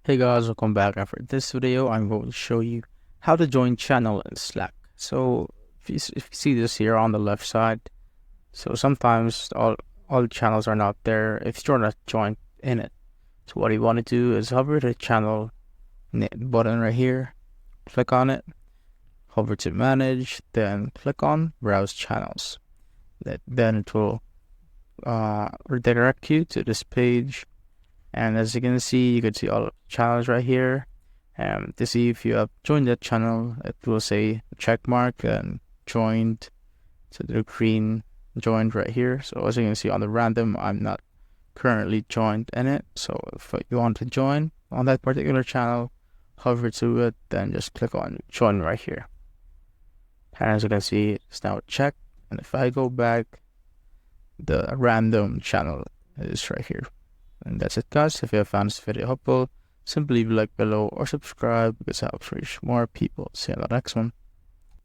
Hey guys, welcome back. And for this video, I'm going to show you how to join channel in Slack. So if you see this here on the left side, so sometimes all channels are not there if you're not joined in it. So what you want to do is hover the channel button right here, click on it, hover to manage, then click on browse channels. Then it will redirect you to this page. And as you can see, you can see all channels right here. To see if you have joined that channel, it will say check mark and joined. So the green joined right here. So as you can see on the random, I'm not currently joined in it. So if you want to join on that particular channel, hover to it, then just click on join right here. And as you can see, it's now checked. And if I go back, the random channel is right here. And that's it, guys. If you have found this video helpful, simply leave a like below or subscribe because it helps reach more people. See you in the next one.